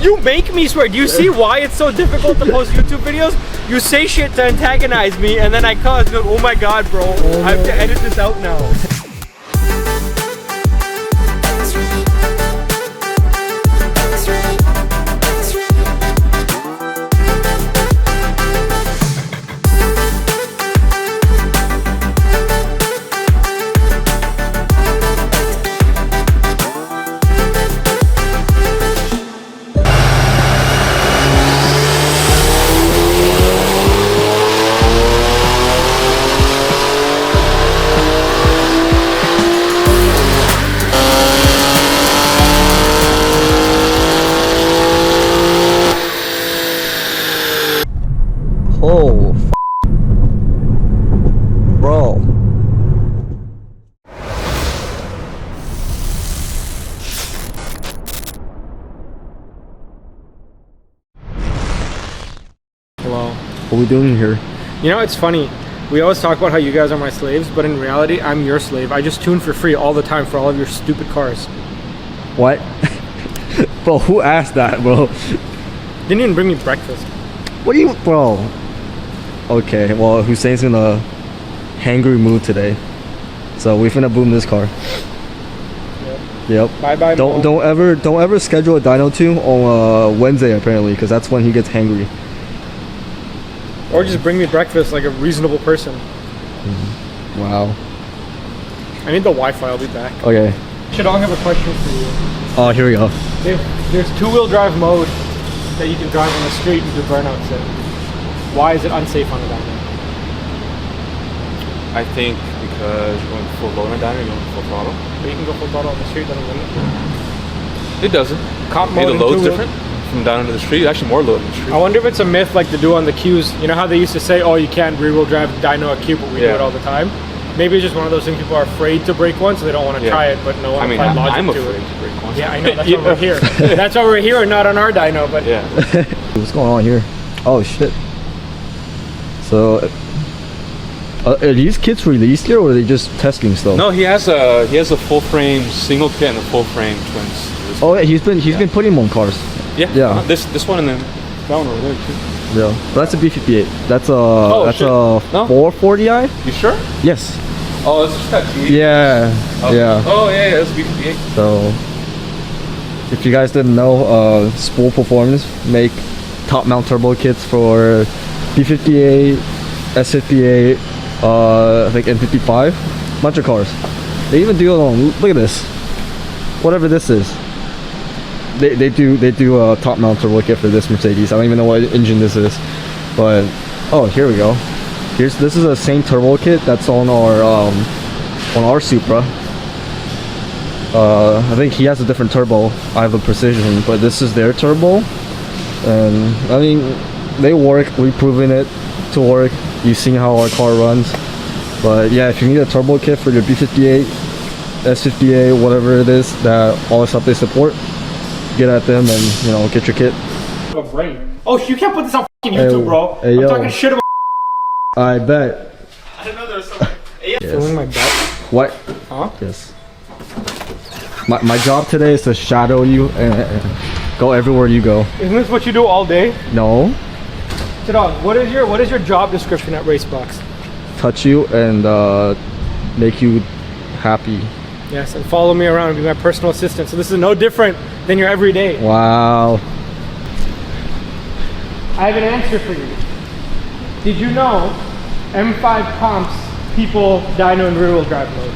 You make me swear. Do you see why it's so difficult to post YouTube videos? You say shit to antagonize me, and then I call and go, oh my god, bro. I have to edit this out now. Oh, bro. Hello. What are we doing here? You know, it's funny. We always talk about how you guys are my slaves, but in reality, I'm your slave. I just tune for free all the time for all of your stupid cars. What? Bro, who asked that, bro? Didn't even bring me breakfast. What do you, bro? Okay, well, Hussein's in a hangry mood today, so we finna boom this car. Yep. Bye bye. Don't ever schedule a dyno tune on Wednesday apparently, because that's when he gets hangry. Or just bring me breakfast like a reasonable person. Wow. I need the Wi-Fi. I'll be back. Okay. Shadong, have a question for you. Oh, here we go. There's two-wheel drive mode that you can drive on the street and do burnouts in. Why is it unsafe on a dyno? I think because you're going full load on a dyno, you're going full throttle. But you can go full throttle on the street, doesn't limit. It doesn't. Comp Maybe mode the load's and different from down to the street. Actually, more load on the street. I wonder if it's a myth like to do on the queues. You know how they used to say, oh, you can't rear-wheel drive dyno at queue, but we do it all the time? Maybe it's just one of those things people are afraid to break one, so they don't want to try it, but no one applied logic I'm to afraid it. to break one. Yeah, I know. That's why we're here. That's why we're here and not on our dyno, but... Yeah. What's going on here? Oh, shit. So, are these kits released here, or are they just testing still? No, he has a full frame single kit and a full frame twins. Oh yeah, he's been putting them on cars. Yeah. Yeah. This one and then that one over there too. Yeah. But that's a B58. That's a No? 440i. You sure? Yes. Oh, it's just that G80. Yeah. Okay. Yeah. Oh yeah, that's B58. So, if you guys didn't know, Spool Performance make top mount turbo kits for B58, S58, I think N55, bunch of cars. They even do it on. Look at this. Whatever this is. They do a top mount turbo kit for this Mercedes. I don't even know what engine this is, but oh, here we go. This is the same turbo kit that's on our Supra. I think he has a different turbo. I have a Precision, but this is their turbo, and I mean they work. We've proven it to work. You've seen how our car runs. But yeah, if you need a turbo kit for your B58, S58, whatever it is, that all the stuff they support, get at them and, you know, get your kit. A brain. Oh, you can't put this on fucking YouTube, bro. Hey, I'm talking shit about. I bet. I didn't know there was something. Yes. Feeling my butt. What? Huh? Yes. My job today is to shadow you and go everywhere you go. Isn't this what you do all day? No. Shadong, what is your job description at Racebox? Touch you and make you happy. Yes, and follow me around and be my personal assistant. So this is no different than your everyday. Wow. I have an answer for you. Did you know M5 comps people dyno and rear-wheel drive mode?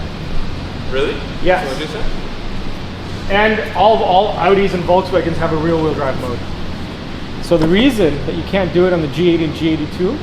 Really? Yes. So what did you say? And all Audis and Volkswagens have a rear-wheel drive mode. So the reason that you can't do it on the G80 and G82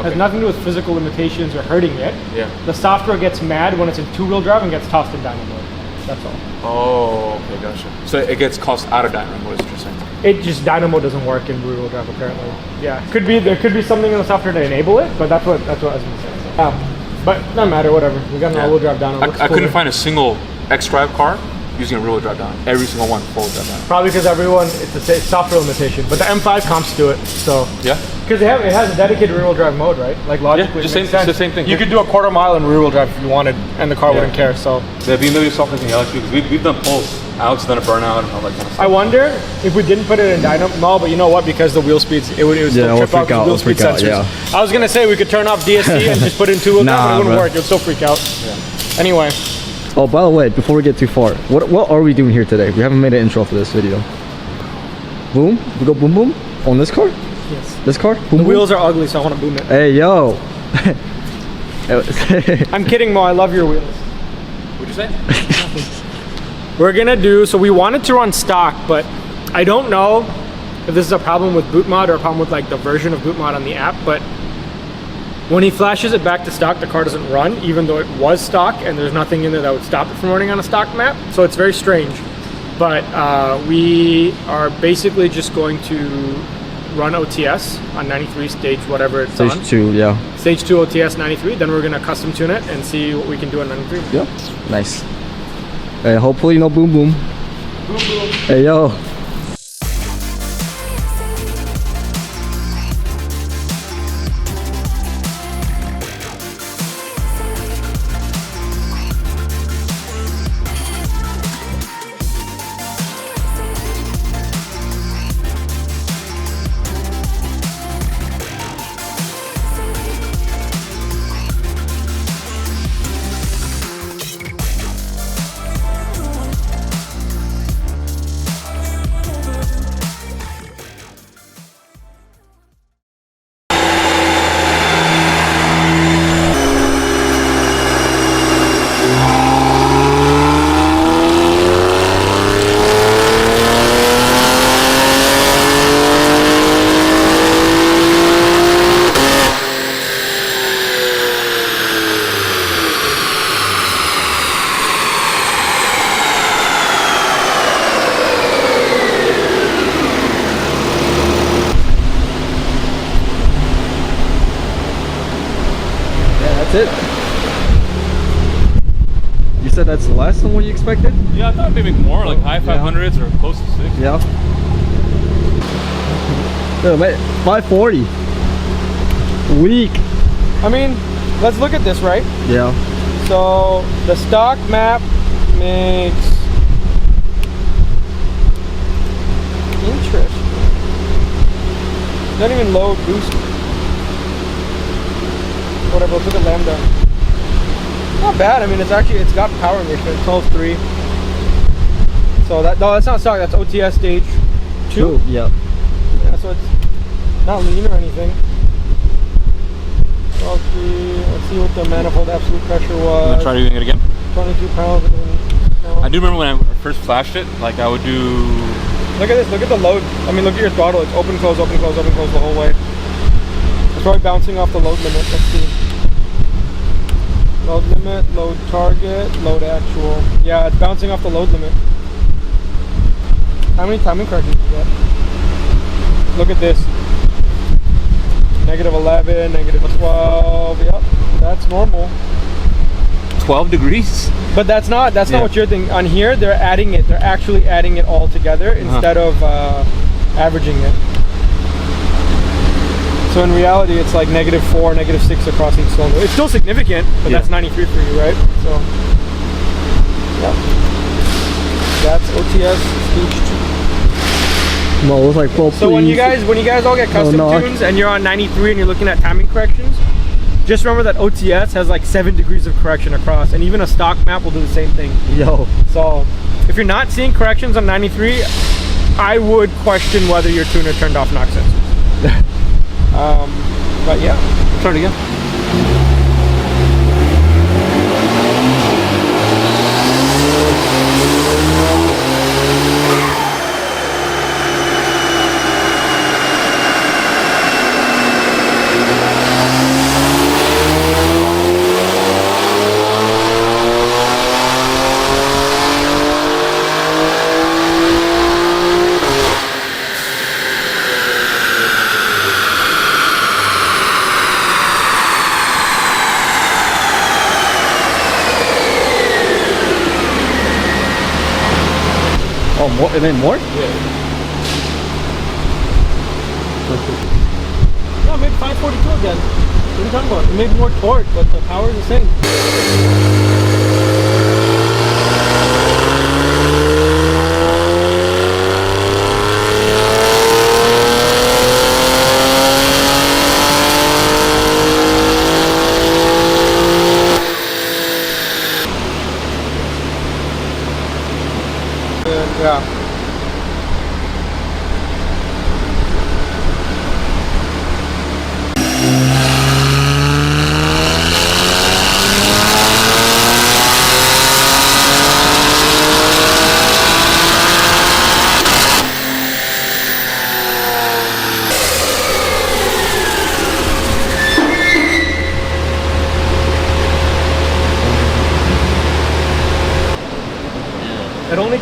has nothing to do with physical limitations or hurting it. Yeah. The software gets mad when it's in two-wheel drive and gets tossed in dyno mode. That's all. Oh, okay, gotcha. So it gets tossed out of dyno mode, is what you're saying? It just dyno mode doesn't work in rear-wheel drive apparently. Yeah, there could be something in the software to enable it, but that's what I was gonna say. But no matter, whatever. We got an all-wheel drive dyno. I couldn't find a single xDrive car using a rear-wheel drive dyno. Every single one full drive dyno. Probably because everyone, it's a software limitation, but the M5 comps do it. So yeah, because it has a dedicated rear-wheel drive mode, right? Like logically, yeah, it makes sense. It's the same thing. You could do a 1/4 mile in rear-wheel drive if you wanted, and the car wouldn't care. So the BMW software can help you because we've done pulls out, so then a burnout and all that kind of stuff. I wonder if we didn't put it in Dyno. No, but you know what? Because the wheel speeds, it would still trip out because wheel speed sensors. Yeah. I was gonna say we could turn off DSC and just put it in two-wheel drive, but it wouldn't work. It would still freak out. Yeah. Anyway. Oh, by the way, before we get too far, what are we doing here today? We haven't made an intro for this video. Boom? We go boom boom on this car? Yes. This car? Boom, the boom? wheels are ugly, so I want to boom it. Hey, yo. I'm kidding, Mo. I love your wheels. What'd you say? We're gonna do, so we wanted to run stock, but I don't know if this is a problem with boot mod or a problem with like the version of boot mod on the app, but when he flashes it back to stock, the car doesn't run, even though it was stock, and there's nothing in there that would stop it from running on a stock map. So it's very strange. But we are basically just going to run OTS on 93 stage, whatever it's on. Stage 2, yeah. Stage 2 OTS 93. Then we're gonna custom tune it and see what we can do on 93. Yeah. Nice. Hey, hopefully no boom boom. Boom boom. Hey, yo. It. You said that's less than what you expected? Yeah, I thought maybe more, like high 500s or close to 6. Yeah. Yeah, mate, 540. Weak. I mean, let's look at this, right? Yeah. So the stock map makes interest. Doesn't even load boost. Whatever, let's look at Lambda. Not bad. I mean, it's got power engagement. It's 12.3. So that, no, that's not stock. That's OTS stage 2. Yeah. Yeah, so it's not lean or anything. 12.3. Let's see what the manifold absolute pressure was. I'm gonna try doing it again. 22 pounds. I do remember when I first flashed it, like I would do. Look at this. Look at the load. I mean, look at your throttle. It's open, close, open, close, open, close the whole way. It's probably bouncing off the load limit. Let's see. Load limit, load target, load actual. Yeah, it's bouncing off the load limit. How many timing corrections did you get? Look at this. -11, -12. Yep, that's normal. 12 degrees? But that's not what you're thinking. On here, they're adding it. They're actually adding it all together instead of averaging it. So in reality, it's like -4, -6 across each cylinder. It's still significant, but that's 93 for you, right? So, yeah. That's OTS stage 2. No, it was like, well, so when you guys all get custom tunes and you're on 93 and you're looking at timing corrections, just remember that OTS has like 7 degrees of correction across, and even a stock map will do the same thing. Yo. So if you're not seeing corrections on 93, I would question whether your tuner turned off knock sensors. But yeah, Try it again. Oh, more? It made more? Yeah. no, it made 542 again. What are you talking about? It made more torque, but the power is the same.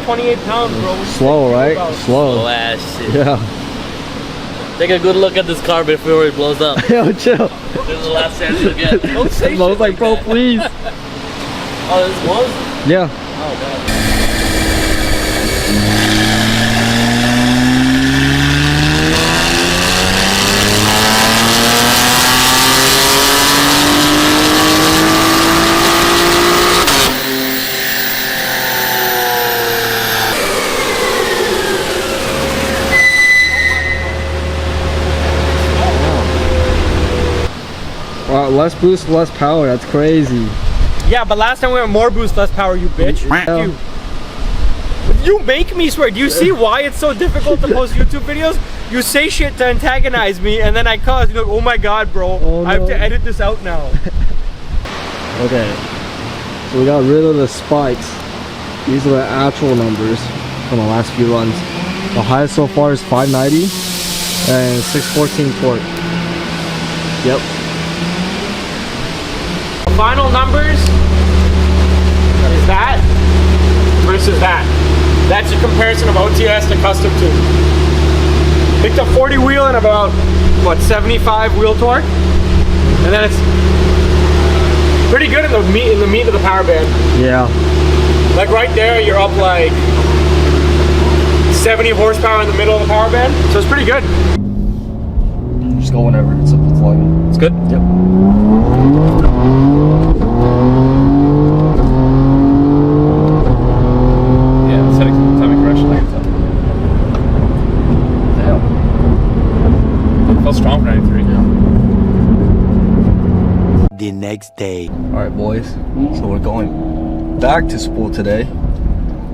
28 pounds, bro. What you Slow, thinking right? about? Slow. ass shit. Yeah. Take a good look at this car before it blows up. Yo, chill. This is the last chance you get. Don't say I was shit like, bro, that. please. Oh, this was? Yeah. Oh, God. Wow, less boost, less power. That's crazy. Yeah, but last time we went more boost, less power, you bitch. Yeah. You make me swear. Do you see why it's so difficult to post YouTube videos? You say shit to antagonize me, and then I cause you know, oh my god, bro, Oh, I have no. to edit this out now. Okay. So we got rid of the spikes. These are the actual numbers from the last few runs. The highest so far is 590 and 614 torque. Yep. Final numbers is that versus that. That's your comparison of OTS to custom tune. Picked up 40 wheel and about what 75 wheel torque, and then it's pretty good in the meat of the power band. Yeah. Like right there, you're up like 70 horsepower in the middle of the power band, so it's pretty good. Just go whenever. It's like. It's good? Yep. Yeah, the setting timing correction, I can tell. Damn. It felt strong for 93. The next day. Alright boys, so we're going back to Spool today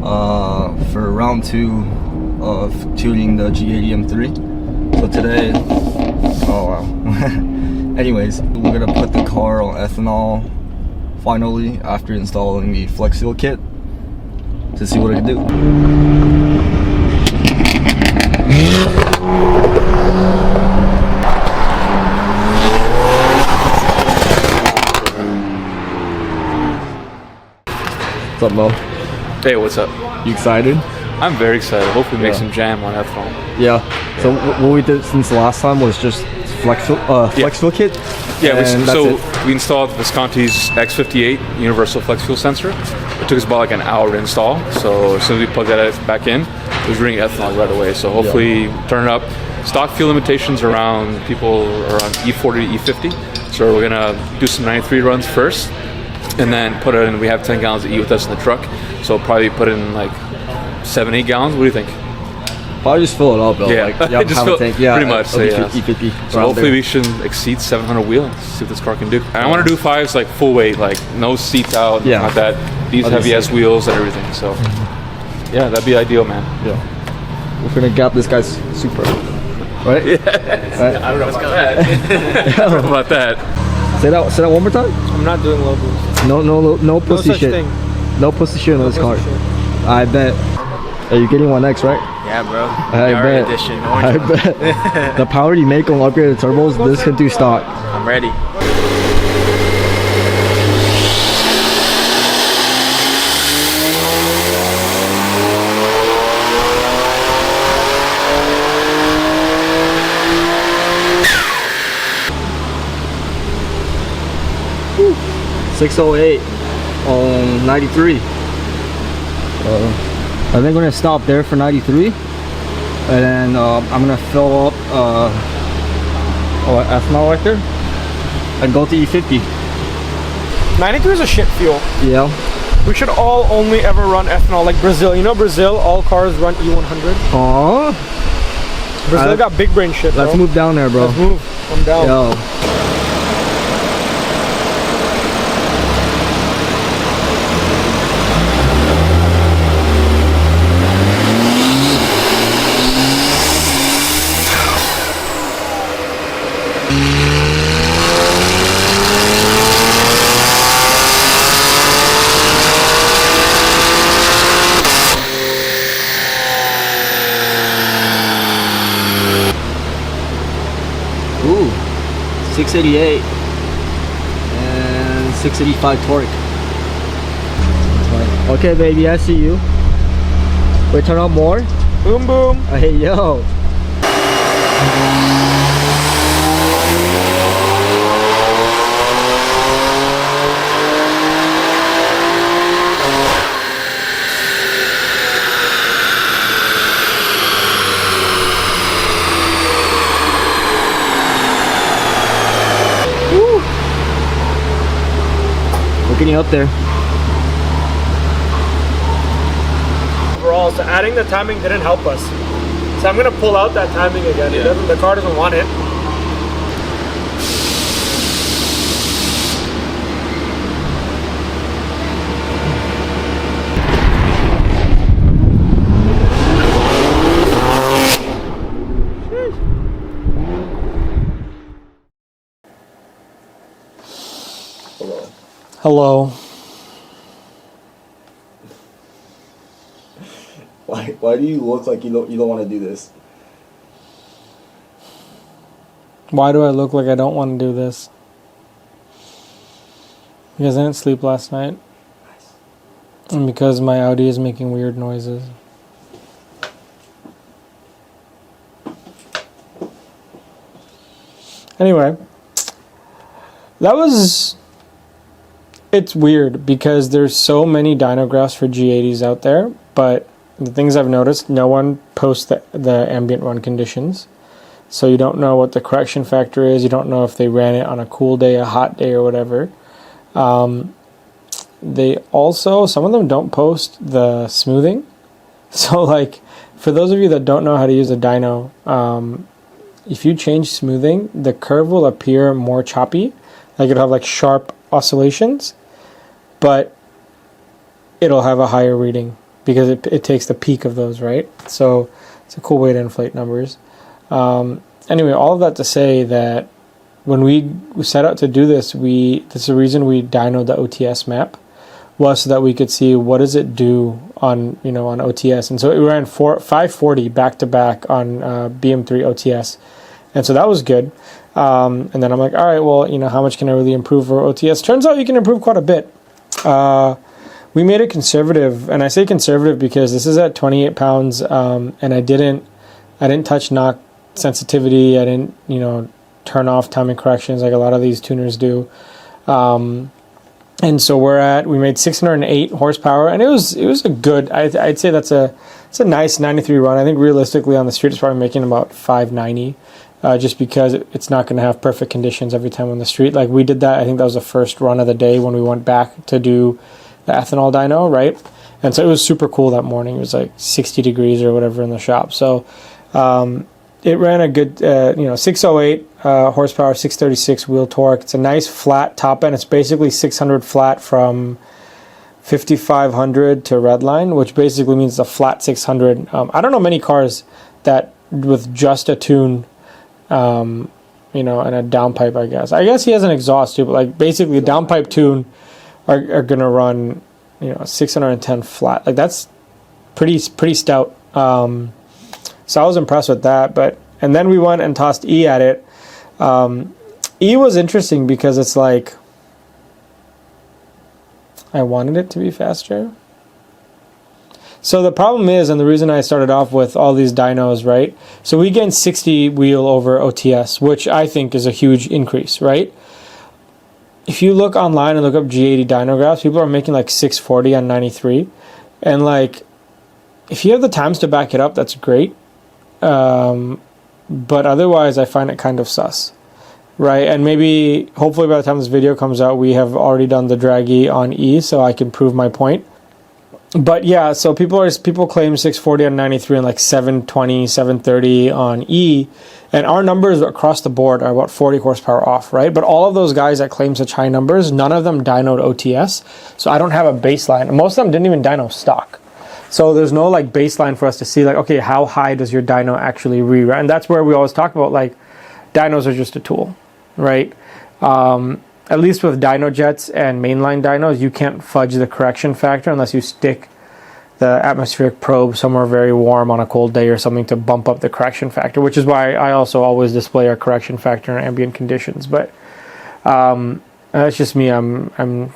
for round 2 of tuning the G80 M3. So today, oh wow. Anyways, we're gonna put the car on ethanol finally after installing the flex fuel kit to see what it can do. What's up, Mo? Hey, what's up? You excited? I'm very excited. Hopefully make Yeah. some jam on ethanol. Yeah. So what we did since the last time was just flex fuel kit. Yeah, and that's so it. we installed Visconti's X58 universal flex fuel sensor. It took us about like an hour to install. So as soon as we plugged that back in, it was reading ethanol right away. So hopefully turn it up. Stock fuel limitations around people around E40 to E50. So we're gonna do some 93 runs first, and then put it in. We have 10 gallons of E with us in the truck, so probably put in like 7-8 gallons. What do you think? Probably just fill it up though. Yeah, Like, just have fill- a tank. Yeah, pretty much, so yeah. E50. So hopefully we should exceed 700 wheel. See what this car can do. And I want to do 5s like full weight, like no seats out, Yeah. not that. These Obviously. heavy ass wheels and everything. So yeah, that'd be ideal, man. Yeah. We're gonna gap this guy's super. Right? Yeah. Right. I don't know about that. I don't know about that. Say that one more time. I'm not doing low boost. No pussy such shit. thing. No pussy shit in this car. pussy shit. I bet. Are you getting one next, right? Yeah, bro. I The bet. edition. I bet. The power you make on upgraded turbos, this can do stock. I'm ready. Whew. 608 on 93. I think we're gonna stop there for 93, and then I'm gonna fill up ethanol right there and go to E50. 93 is a shit fuel. Yeah. We should all only ever run ethanol, like Brazil. You know Brazil, all cars run E100. Aww. Brazil got big brain shit, bro. Let's move down there, bro. Let's move. I'm down. Yo. Ooh, 688 and 685 torque. Okay, baby, I see you. Wait, turn on more. Boom, boom. Hey, yo. Woo. Looking you up there. Overall, so adding the timing didn't help us. So I'm gonna pull out that timing again. Yeah. The car doesn't want it. Hello. Why do you look like you don't want to do this? Why do I look like I don't want to do this? Because I didn't sleep last night. And because my Audi is making weird noises. Anyway, it's weird because there's so many dyno graphs for G80s out there, but the things I've noticed, no one posts the ambient run conditions. So you don't know what the correction factor is. You don't know if they ran it on a cool day, a hot day, or whatever. They also, some of them don't post the smoothing. So like, for those of you that don't know how to use a dyno, if you change smoothing, the curve will appear more choppy. Like it'll have like sharp oscillations, but it'll have a higher reading because it takes the peak of those, right? So it's a cool way to inflate numbers. Anyway, all of that to say that when we set out to do this, that's the reason we dynoed the OTS map, was so that we could see what does it do on on OTS. And so it ran 540 back to back on BM3 OTS, and so that was good. And then I'm like, all right, well, how much can I really improve for OTS? Turns out you can improve quite a bit. We made it conservative, and I say conservative because this is at 28 pounds, and I didn't touch knock sensitivity. I didn't, turn off timing corrections like a lot of these tuners do. And so we made 608 horsepower, and it was a good. I'd say it's a nice 93 run. I think realistically on the street it's probably making about 590. Just because it's not going to have perfect conditions every time on the street. Like we did that, I think that was the first run of the day when we went back to do the ethanol dyno, right? And so it was super cool that morning. It was like 60 degrees or whatever in the shop. So it ran a good, 608 horsepower, 636 wheel torque. It's a nice flat top end. It's basically 600 flat from 5500 to redline, which basically means a flat 600. I don't know many cars that with just a tune, and a downpipe, I guess. I guess he has an exhaust too, but like basically a downpipe tune are gonna run, 610 flat. Like that's pretty stout. So I was impressed with that. And then we went and tossed E at it. E was interesting because it's like I wanted it to be faster. So the problem is, and the reason I started off with all these dynos, right? So we gained 60 wheel over OTS, which I think is a huge increase, right? If you look online and look up G80 dyno graphs, people are making like 640 on 93. And like, if you have the times to back it up, that's great. But otherwise, I find it kind of sus, right? And maybe, hopefully by the time this video comes out, we have already done the Dragy on E, so I can prove my point. But yeah, so people claim 640 on 93 and like 720, 730 on E, and our numbers across the board are about 40 horsepower off, right? But all of those guys that claim such high numbers, none of them dynoed OTS, so I don't have a baseline. Most of them didn't even dyno stock. So there's no like baseline for us to see like, okay, how high does your dyno actually re-run? And that's where we always talk about like, dynos are just a tool, right? At least with dyno jets and mainline dynos, you can't fudge the correction factor unless you stick the atmospheric probe somewhere very warm on a cold day or something to bump up the correction factor, which is why I also always display our correction factor in ambient conditions. But that's just me. I'm a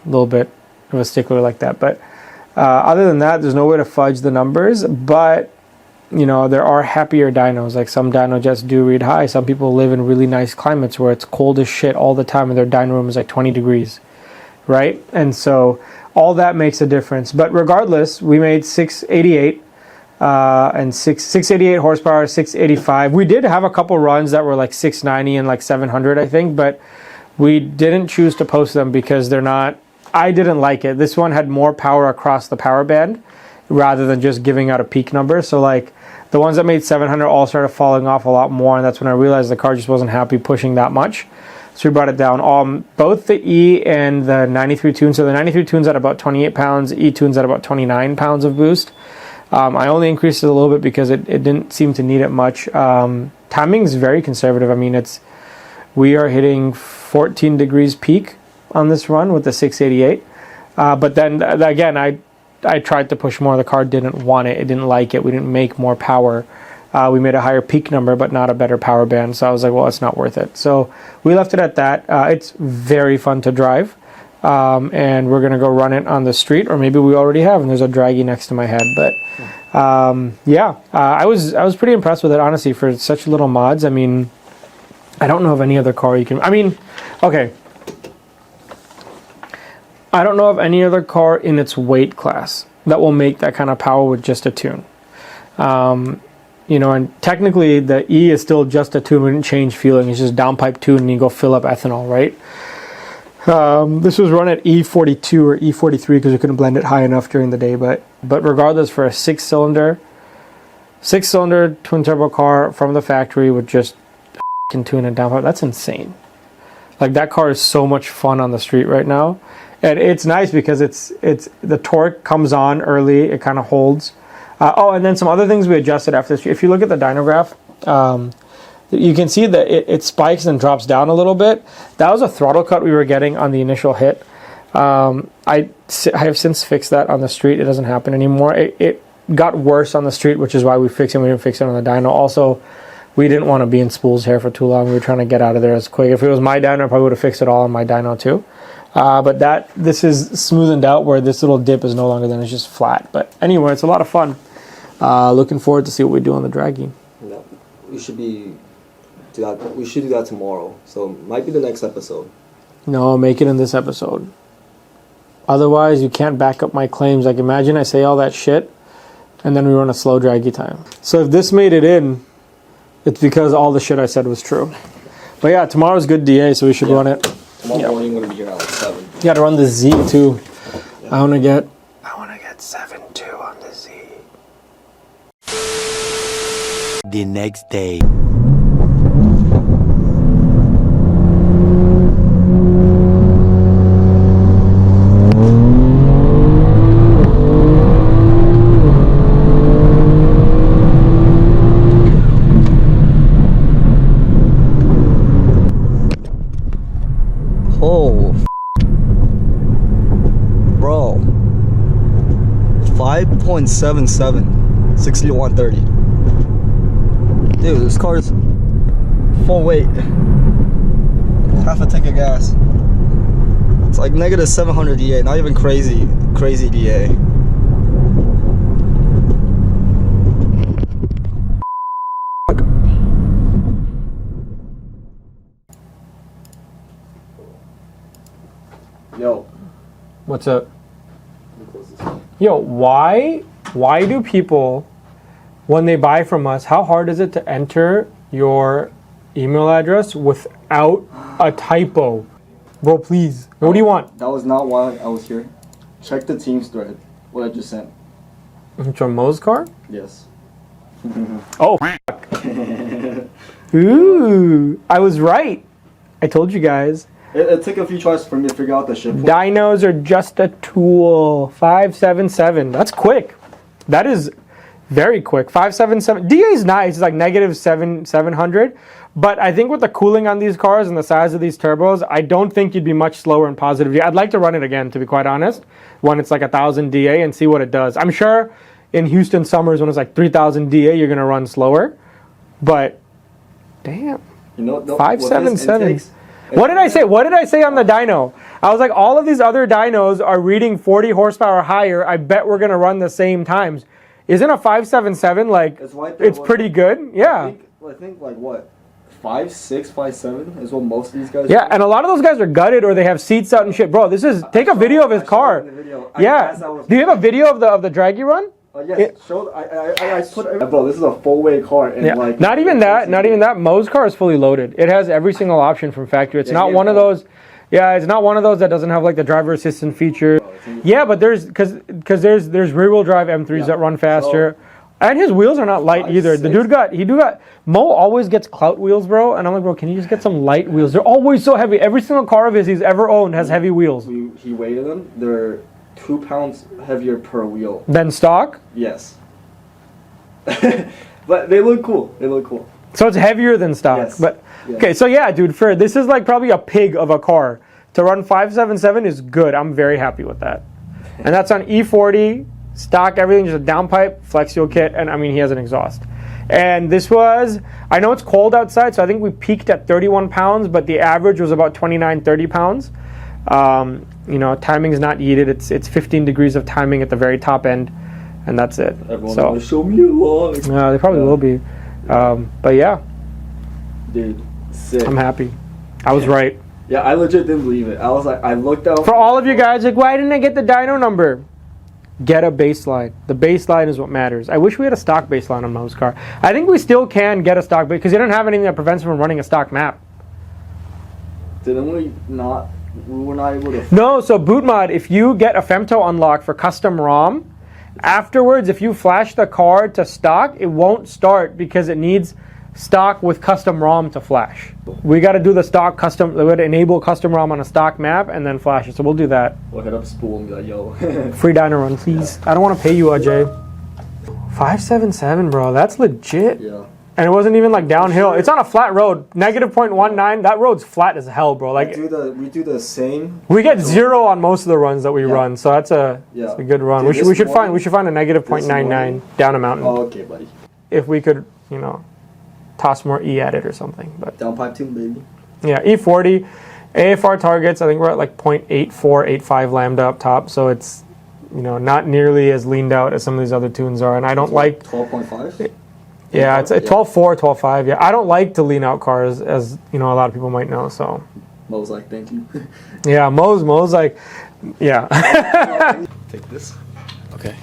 little bit of a stickler like that. But Other than that, there's no way to fudge the numbers, but you know, there are happier dynos. Like some dyno jets do read high. Some people live in really nice climates where it's cold as shit all the time and their dyno room is like 20 degrees, right? And so all that makes a difference. But regardless, we made 688 and 688 horsepower, 685. We did have a couple runs that were like 690 and like 700, I think, but we didn't choose to post them because they're not, I didn't like it. This one had more power across the power band rather than just giving out a peak number. So like the ones that made 700 all started falling off a lot more, and that's when I realized the car just wasn't happy pushing that much. So we brought it down. Both the E and the 93 tune. So the 93 tune's at about 28 pounds, E tune's at about 29 pounds of boost. I only increased it a little bit because it didn't seem to need it much. Timing is very conservative. I mean, we are hitting 14 degrees peak on this run with the 688. But then again, I tried to push more. The car didn't want it. It didn't like it. We didn't make more power. We made a higher peak number, but not a better power band. So I was like, well, it's not worth it. So we left it at that. It's very fun to drive. And we're going to go run it on the street, or maybe we already have, and there's a Dragy next to my head. But I was pretty impressed with it, honestly, for such little mods. I mean, I don't know of any other car you can... I mean, okay. I don't know of any other car in its weight class that will make that kind of power with just a tune. You know, and technically the E is still just a tune. We didn't change fueling. It's just downpipe tune and you go fill up ethanol, right? This was run at E42 or E43 because we couldn't blend it high enough during the day. But regardless, for a six-cylinder twin turbo car from the factory with just tune and downpipe, that's insane. Like, that car is so much fun on the street right now. And it's nice because it's the torque comes on early. It kind of holds. And then some other things we adjusted after this. If you look at the dyno graph, you can see that it spikes and drops down a little bit. That was a throttle cut we were getting on the initial hit. I have since fixed that on the street. It doesn't happen anymore. It got worse on the street, which is why we fixed it. We didn't fix it on the dyno. Also, we didn't want to be in Spool's hair for too long. We were trying to get out of there as quick. If it was my dyno, I probably would have fixed it all on my dyno too. But this is smoothened out where this little dip is no longer than it's just flat. But anyway, it's a lot of fun. Looking forward to see what we do on the Dragy. Yeah, we should do that tomorrow. So it might be the next episode. No, make it in this episode. Otherwise, you can't back up my claims. Like, imagine I say all that shit, and then we run a slow Dragy time. So if this made it in, it's because all the shit I said was true. But yeah, tomorrow's good DA, so we should run it. Tomorrow morning, I'm going to be here at like 7. You got to run the Z too. Yeah. I want to get 7.2 on the Z. The next day. Oh, bro, 5.77, 60 to 130. Dude, this car is full weight, half a tank of gas. It's like negative 700 DA, not even crazy DA. Yo. What's up? Yo, why do people, when they buy from us, how hard is it to enter your email address without a typo? Bro, please. What do you want? That was not why I was here. Check the Teams thread, what I just sent. It's your Mo's car? Yes. Oh, ooh, I was right. I told you guys. It took a few tries for me to figure out the ship. Dynos are just a tool. 577. That's quick. That is very quick. 577. DA is nice. It's like negative 700. But I think with the cooling on these cars and the size of these turbos, I don't think you'd be much slower in positive DA. I'd like to run it again, to be quite honest, when it's like 1,000 DA and see what it does. I'm sure in Houston summers when it's like 3,000 DA, you're going to run slower. But, damn. You know, 577. What did I say? What did I say on the dyno? I was like, all of these other dynos are reading 40 horsepower higher. I bet we're gonna run the same times. Isn't a 577 like? It's pretty good. Yeah. I think like what? 5'6", 5'7" is what most of these guys. Yeah, and a lot of those guys are gutted or they have seats out and shit. Bro, this is take a video of his car. Yeah. Do you have a video of the Dragy run? Yes. I put. Bro, this is a full weight car, and Yeah. like. Not even that. Not even that. Mo's car is fully loaded. It has every single option from factory. It's not one of those. Yeah, it's not one of those that doesn't have like the driver assistant feature. Yeah, but there's because there's rear wheel drive M3s that run faster. And his wheels are not light either. The dude got Mo always gets clout wheels, bro. And I'm like, bro, can you just get some light wheels? They're always so heavy. Every single car of his he's ever owned has heavy wheels. He weighted them. They're 2 pounds heavier per wheel. Than stock? Yes. But they look cool. They look cool. So it's heavier than stock. Yes. But okay, so yeah, dude, this is like probably a pig of a car. To run 577 is good. I'm very happy with that. And that's on E40. Stock, everything, just a downpipe, flex fuel kit, and I mean, he has an exhaust. And this was, I know it's cold outside, so I think we peaked at 31 pounds, but the average was about 29, 30 pounds. You know, timing is not needed. It's 15 degrees of timing at the very top end, and that's it. Everyone will show me a lot. They probably will be. But yeah. Dude, sick. I'm happy. I was right. Yeah, I legit didn't believe it. I was like, I looked out. For all of you guys, like, why didn't I get the dyno number? Get a baseline. The baseline is what matters. I wish we had a stock baseline on Mo's car. I think we still can get a stock, because you don't have anything that prevents him from running a stock map. Didn't we not? We were not able to. No, so boot mod, if you get a femto unlock for custom ROM, afterwards, if you flash the car to stock, it won't start because it needs stock with custom ROM to flash. We got to do the stock custom, we got to enable custom ROM on a stock map and then flash it. So we'll do that. We'll hit up Spool and be like, yo. Free dyno run, please. I don't want to pay you, Ajay. 577, bro. That's legit. Yeah. And it wasn't even like downhill. It's on a flat road. Negative 0.19. That road's flat as hell, bro. Like we do the same. We get 0 on most of the runs that we run, so that's a good run. Dude, we should find a negative 0.99 down a mountain. Oh, okay, buddy. If we could, you know, toss more E at it or something. But downpipe tune, baby. Yeah, E40, AFR targets. I think we're at like 0.84, 85 lambda up top, so it's, you know, not nearly as leaned out as some of these other tunes are. And I don't like 12.5. Yeah, it's 12.4, 12.5. Yeah, I don't like to lean out cars, as you know, a lot of people might know. So Mo's like, thank you. Yeah, Mo's like, yeah. Take this. Okay.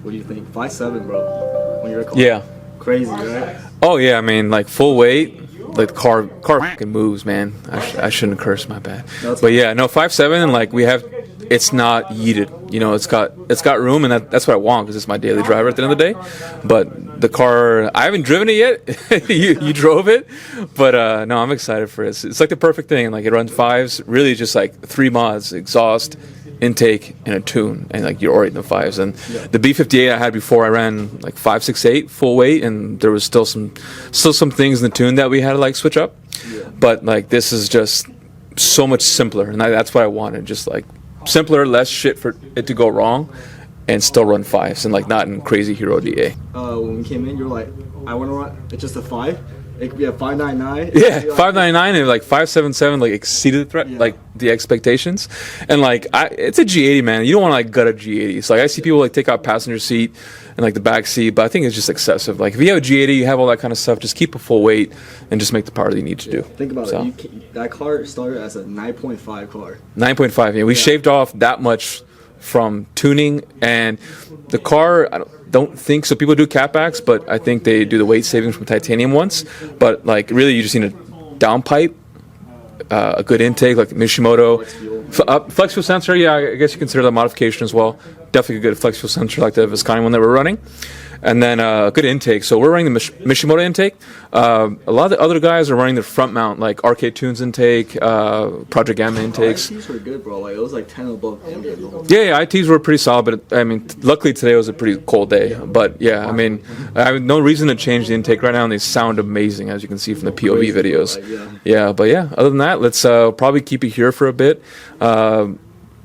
What do you think? 5'7", bro. When you're a car. Yeah. Crazy, right? Oh yeah, I mean, like full weight, like the car fucking moves, man. I shouldn't curse, my bad. But yeah, no, 5'7", and like we have, it's not yeeted. You know, it's got room, and that's what I want, because it's my daily driver at the end of the day. But the car, I haven't driven it yet. you drove it, but no, I'm excited for it. It's like the perfect thing. Like it runs 5s, really just like 3 mods: exhaust, intake, and a tune, and like you're already in the 5s. And the B58 I had before, I ran like 5, 6, 8 full weight, and there was still some things in the tune that we had to like switch up. But like this is just so much simpler, and that's what I wanted. Just like simpler, less shit for it to go wrong, and still run 5s, and like not in crazy hero DA. When we came in, you're like, I want to run. It's just a 5. It could be a 599. Yeah, 599 and like 577 like exceeded the threat, like the expectations. And like it's a G80, man. You don't want to like gut a G80. So like I see people like take out passenger seat and like the back seat, but I think it's just excessive. Like if you have a G80, you have all that kind of stuff. Just keep a full weight and just make the power that you need to do. Think about it. That car started as a 9.5 car. 9.5. Yeah, we shaved off that much from tuning, and the car, I don't think so. People do catbacks, but I think they do the weight savings from titanium once. But like really, you just need a downpipe, a good intake like Mishimoto, flex fuel sensor. Yeah, I guess you consider that modification as well. Definitely a good flex fuel sensor like the Viscani one that we're running. And then a good intake. So we're running the Mishimoto intake. A lot of the other guys are running the front mount, like Arcade Tunes intake, Project Gamma intakes. ITs were good, bro. Like it was like 10 above ambient. Yeah, ITs were pretty solid, but I mean, luckily today was a pretty cold day. But yeah, I mean, I have no reason to change the intake right now, and they sound amazing, as you can see from the POV videos. But yeah, other than that, let's probably keep it here for a bit.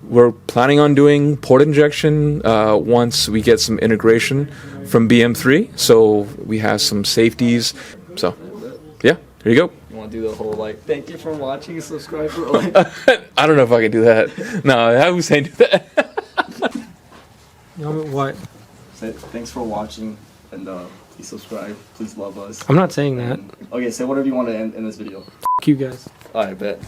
We're planning on doing port injection once we get some integration from BM3, so we have some safeties. So, yeah. Here you go. You want to do the whole like, thank you for watching, subscribe for like. I don't know if I can do that. No, how was saying do that? You know what? Say thanks for watching and please subscribe. Please love us. I'm not saying that. Okay, say whatever you want to end in this video. F you guys. Alright, bet.